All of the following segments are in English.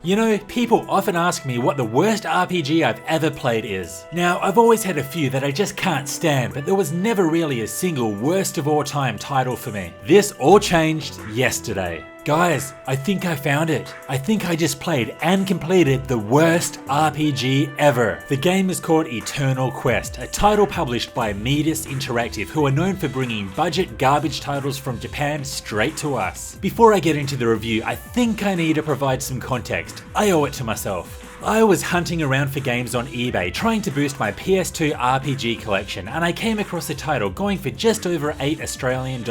You know, people often ask me what the worst RPG I've ever played is. Now, I've always had a few that I just can't stand, but there was never really a single worst of all time title for me. This all changed yesterday. Guys, I think I found it. I think I just played and completed the worst RPG ever. The game is called Eternal Quest, a title published by Midas Interactive, who are known for bringing budget garbage titles from Japan straight to us. Before I get into the review, I think I need to provide some context. I owe it to myself. I was hunting around for games on eBay trying to boost my PS2 RPG collection, and I came across a title going for just over $8 Australian.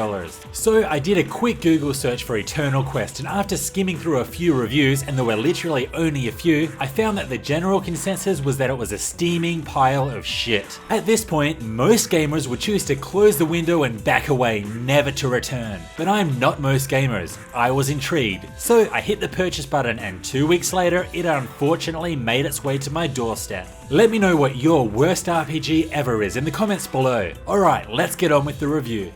So I did a quick Google search for Eternal Quest, and after skimming through a few reviews, and there were literally only a few, I found that the general consensus was that it was a steaming pile of shit. At this point, most gamers would choose to close the window and back away, never to return. But I'm not most gamers. I was intrigued, so I hit the purchase button, and 2 weeks later, it unfortunately made its way to my doorstep. Let me know what your worst RPG ever is in the comments below. Alright, let's get on with the review.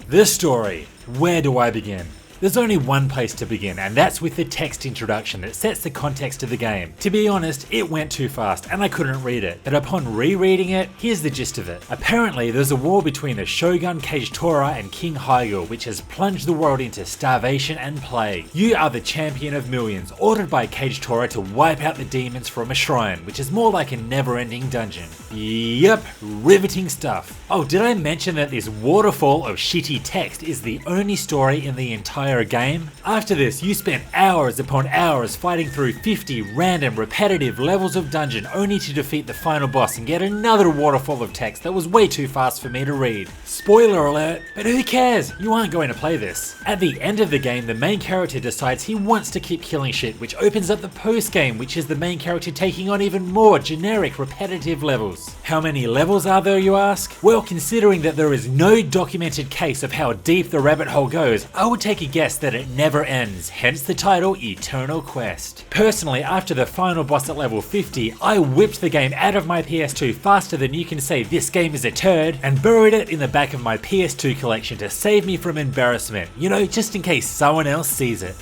The story. Where do I begin? There's only one place to begin, and that's with the text introduction that sets the context of the game. To be honest, it went too fast and I couldn't read it, but upon rereading it, here's the gist of it. Apparently, there's a war between the Shogun Kagetora and King Hygo, which has plunged the world into starvation and plague. You are the champion of millions, ordered by Kagetora to wipe out the demons from a shrine, which is more like a never-ending dungeon. Yep, riveting stuff. Oh, did I mention that this waterfall of shitty text is the only story in the entire game? After this, you spent hours upon hours fighting through 50 random repetitive levels of dungeon only to defeat the final boss and get another waterfall of text that was way too fast for me to read. Spoiler alert, but who cares? You aren't going to play this. At the end of the game, the main character decides he wants to keep killing shit, which opens up the post-game, which is the main character taking on even more generic repetitive levels. How many levels are there, you ask? Well, considering that there is no documented case of how deep the rabbit hole goes, I would take a guess that it never ends, hence the title Eternal Quest. Personally, after the final boss at level 50, I whipped the game out of my PS2 faster than you can say this game is a turd, and buried it in the back of my PS2 collection to save me from embarrassment, you know, just in case someone else sees it.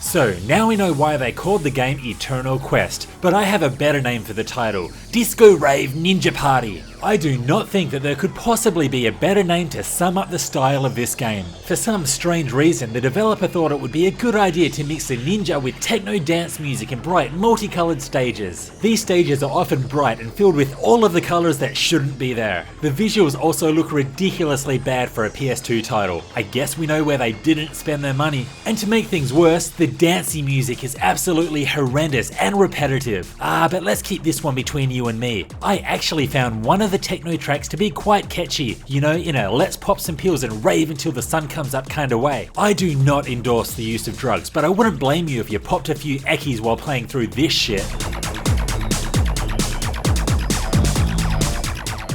So, now we know why they called the game Eternal Quest, but I have a better name for the title: Disco Rave Ninja Party. I do not think that there could possibly be a better name to sum up the style of this game. For some strange reason, the developer thought it would be a good idea to mix a ninja with techno dance music and bright multicolored stages. These stages are often bright and filled with all of the colors that shouldn't be there. The visuals also look ridiculously bad for a PS2 title. I guess we know where they didn't spend their money. And to make things worse, the dancey music is absolutely horrendous and repetitive. But let's keep this one between you and me. I actually found one of the techno tracks to be quite catchy, you know, in a let's pop some pills and rave until the sun comes up kind of way. I do not endorse the use of drugs, but I wouldn't blame you if you popped a few eckies while playing through this shit.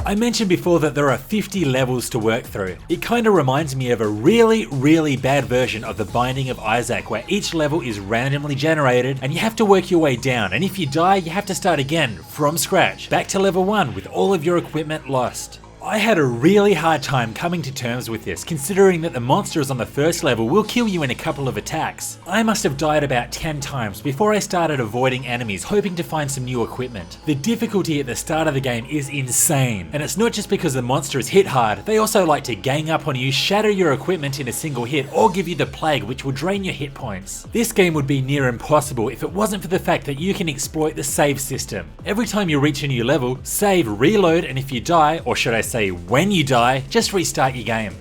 I mentioned before that there are 50 levels to work through. It kinda reminds me of a really bad version of The Binding of Isaac, where each level is randomly generated and you have to work your way down, and if you die, you have to start again from scratch, back to level 1 with all of your equipment lost. I had a really hard time coming to terms with this, considering that the monsters on the first level will kill you in a couple of attacks. I must have died about 10 times before I started avoiding enemies, hoping to find some new equipment. The difficulty at the start of the game is insane, and it's not just because the monsters hit hard, they also like to gang up on you, shatter your equipment in a single hit, or give you the plague, which will drain your hit points. This game would be near impossible if it wasn't for the fact that you can exploit the save system. Every time you reach a new level, save, reload, and if you die, or should I say when you die, just restart your game.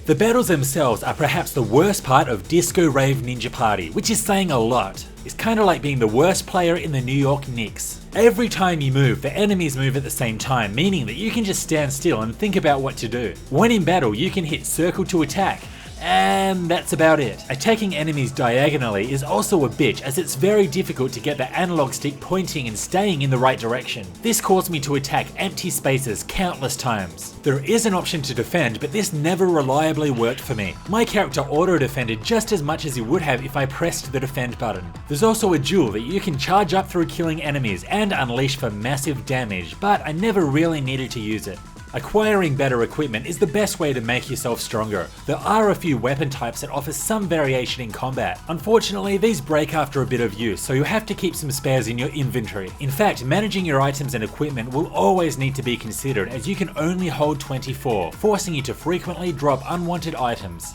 The battles themselves are perhaps the worst part of Disco Rave Ninja Party, which is saying a lot. It's kinda like being the worst player in the New York Knicks. Every time you move, the enemies move at the same time, meaning that you can just stand still and think about what to do. When in battle, you can hit circle to attack, and that's about it. Attacking enemies diagonally is also a bitch, as it's very difficult to get the analog stick pointing and staying in the right direction. This caused me to attack empty spaces countless times. There is an option to defend, but this never reliably worked for me. My character auto-defended just as much as he would have if I pressed the defend button. There's also a duel that you can charge up through killing enemies and unleash for massive damage, but I never really needed to use it. Acquiring better equipment is the best way to make yourself stronger. There are a few weapon types that offer some variation in combat. Unfortunately, these break after a bit of use, so you have to keep some spares in your inventory. In fact, managing your items and equipment will always need to be considered, as you can only hold 24, forcing you to frequently drop unwanted items.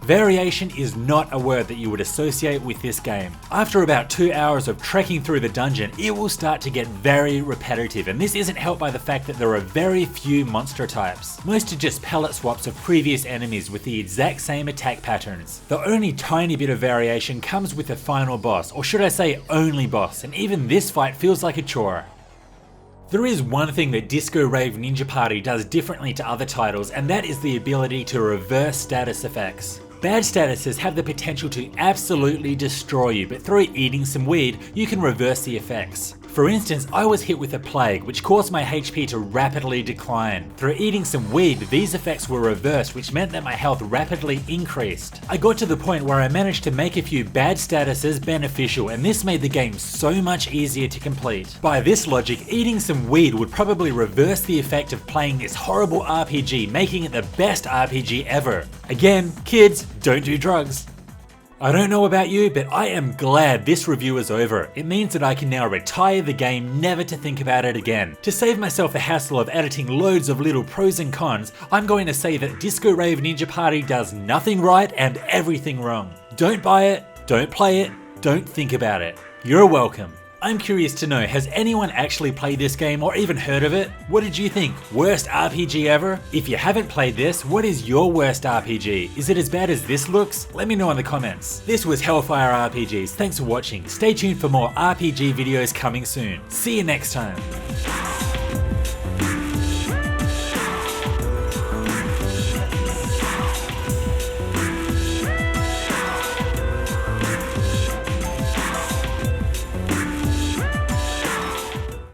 Variation is not a word that you would associate with this game. After about 2 hours of trekking through the dungeon, it will start to get very repetitive, and this isn't helped by the fact that there are very few monster types. Most are just pellet swaps of previous enemies with the exact same attack patterns. The only tiny bit of variation comes with the final boss, or should I say only boss, and even this fight feels like a chore. There is one thing that Disco Rave Ninja Party does differently to other titles, and that is the ability to reverse status effects. Bad statuses have the potential to absolutely destroy you, but through eating some weed, you can reverse the effects. For instance, I was hit with a plague, which caused my HP to rapidly decline. Through eating some weed, these effects were reversed, which meant that my health rapidly increased. I got to the point where I managed to make a few bad statuses beneficial, and this made the game so much easier to complete. By this logic, eating some weed would probably reverse the effect of playing this horrible RPG, making it the best RPG ever. Again, kids, don't do drugs. I don't know about you, but I am glad this review is over. It means that I can now retire the game, never to think about it again. To save myself the hassle of editing loads of little pros and cons, I'm going to say that Disco Rave Ninja Party does nothing right and everything wrong. Don't buy it, don't play it, don't think about it. You're welcome. I'm curious to know, has anyone actually played this game or even heard of it? What did you think? Worst RPG ever? If you haven't played this, what is your worst RPG? Is it as bad as this looks? Let me know in the comments. This was Hellfire RPGs, thanks for watching. Stay tuned for more RPG videos coming soon. See you next time.